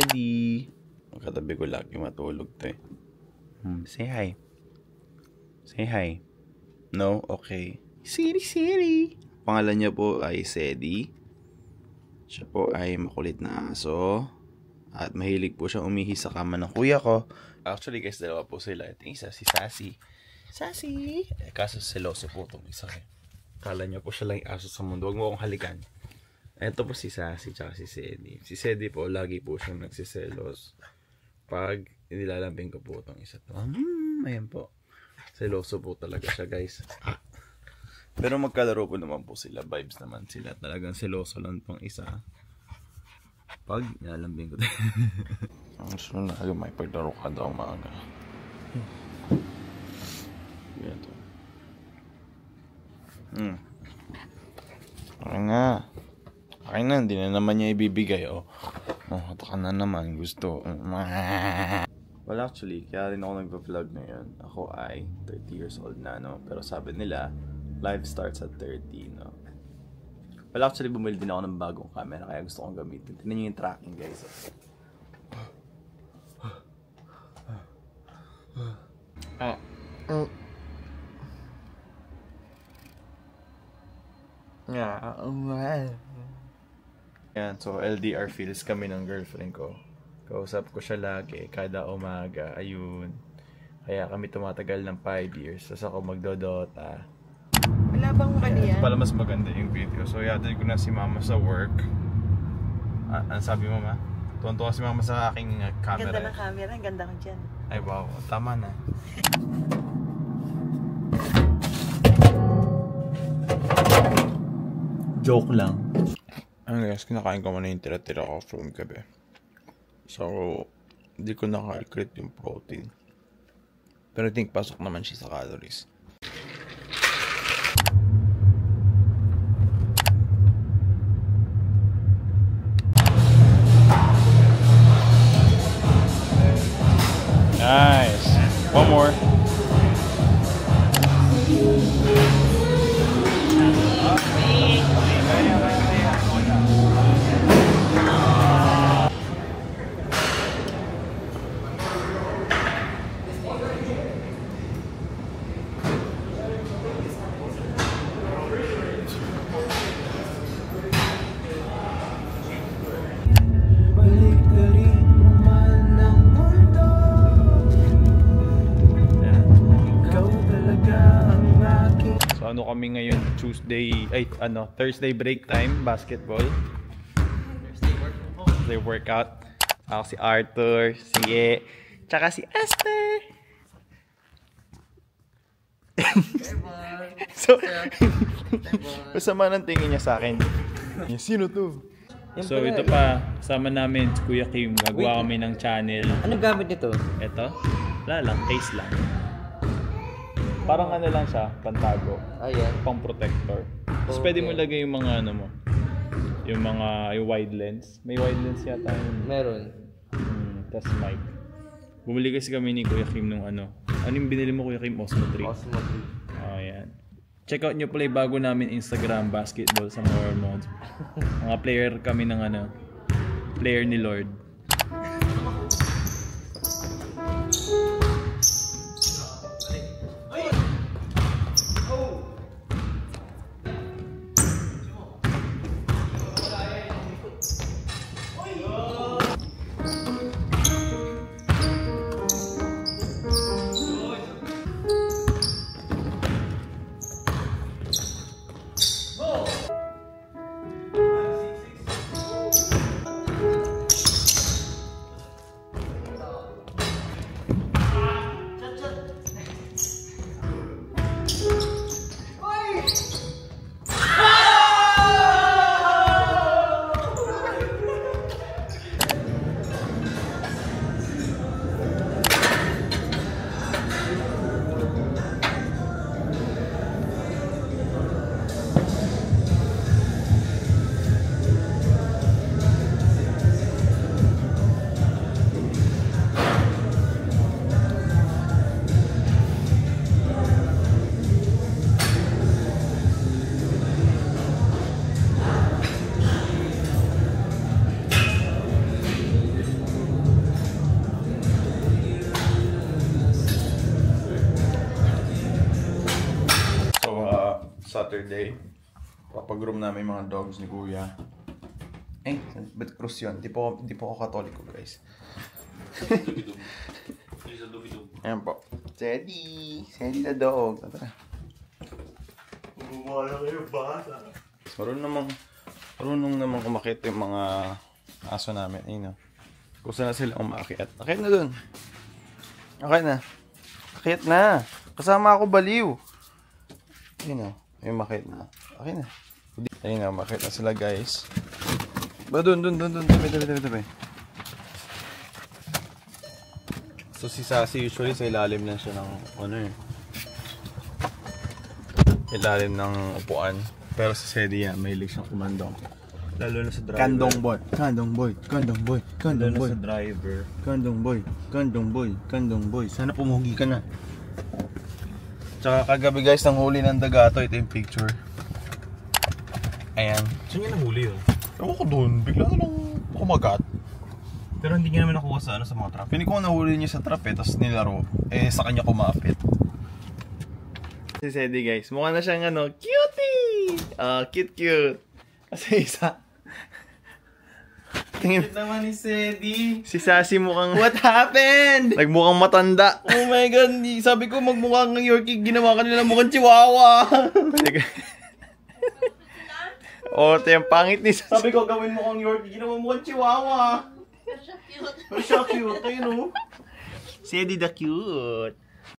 Sedi. Katabi ko lagi matulog to eh. Say hi. Say hi. No? Okay. Siri. Pangalan niya po ay Sedi. Siya po ay makulit na aso. At mahilig po siya umihi sa kama ng kuya ko. Actually guys, dalawa po sila. Ito isa si Sassy. Sassy! Kaso seloso po itong isa eh. Kala niya po siya lang yung aso sa mundo. Huwag mo akong halikan. Ito po si Sassy tsaka si Sedi. Si Sedi po, lagi po siyang nagsiselos. Pag nilalambing ko po itong isa to. Ayan po. Seloso po talaga siya guys. Pero magkalaro po naman po sila. Vibes naman sila. Talagang seloso lang itong isa. Pag nilalambing ko. Ang sunod na may paglaro ka daw maaga. Yan to. Okay nga. Okay na, hindi na naman niya ibibigay. Ito ka na naman. Gusto. Well actually, kaya rin ako nagpa-vlog ngayon. Ako ay 30 years old na, no? Pero sabi nila, life starts at 30, no? Well actually, bumili din ako ng bagong camera. Kaya gusto kong gamitin. Tignan niyo yung tracking, guys. Yan, so LDR feels kami ng girlfriend ko. Kausap ko siya lagi, kada umaga, ayun. Kaya kami tumatagal ng 5 years. Tapos ako magdodota. Wala bang kaniya? Para mas maganda yung video. So yatid ko na si mama sa work. Ano sabi mo, ma? Tuwan-tuwa si mama sa aking camera. Ganda ng camera, ang ganda ko dyan. Ay wow, tama na. Joke lang. Ano guys, kinakain ko muna yung tira-tira ko from gabi. So, hindi ko naka-calculate yung protein. Pero I think pasok naman siya sa calories. Nice. One more. Ano kami ngayon, Thursday break time, basketball. Thursday workout. Ako si Arthur, si E, tsaka si Esther. So, masama ng tingin niya sa akin. Sino to? So ito pa, sama namin si Kuya Kim, gagawa kami ng channel. Anong gamit nito? Ito? Wala lang, case lang. Parang ano lang siya, pantago. Ayan. Pang protector. Tapos pwede mo lagay yung mga ano mo. Yung wide lens. May wide lens yata yun. Meron. Tapos mic. Bumili kasi kami ni Kuya Kim nung ano. Ano yung binili mo, Kuya Kim? Osmo 3. Osmo 3. Ayan. Check out nyo pala yung bago namin Instagram, basketball sa more mods. Mga player kami ng ano. Player ni Lord. Saturday. Papag-room namin yung mga dogs ni Kuya. Eh, ba't cross yun? Di po ako katoliko, guys. Ayan po. Teddy the dog. Tara. Bumala kayo, bata. Marunong naman kumakit yung mga aso namin. Ayun, no? Kung saan na sila umakyat. Akit na dun. Akit na. Kasama ako baliw. Ayun, no? Yung makit na. Akit na. Ayun, no? Makit na sila, guys. Ba, dun. Tabi. So, si Sassy usually sa ilalim lang siya ng, ilalim ng upuan. Pero sa Sedi yan, mahilig siyang kumandong. Lalo na sa driver. Kandong boy. Lalo na sa driver. Kandong boy. Sana pumugi ka na. Tsaka kagabi guys, nang huli ng dagato, ito yung picture. Ayan. Saan niya nahuli yun? Ewan ko dun, bigla na lang kumagat. Pero hindi niya naman nakuha sa mga trap. Pinig ko nahuli niya sa trap tapos nilaro. Sa kanya kumapit. Si Sedi guys, mukha na siyang cutie! Cute. Kasi isa. Tingin naman ni Sedi. si Sassy mukhang What happened? nagmukhang matanda. Oh my god, sabi ko magmukha ng Yorkie, ginawa ka nila mukhang Chihuahua. Ito yung pangit ni Sassy. Sabi ko gawin mo kang Yorkie, ginawa mo kang Chihuahua. Pero siya cute, ayun o. Sedi the cute.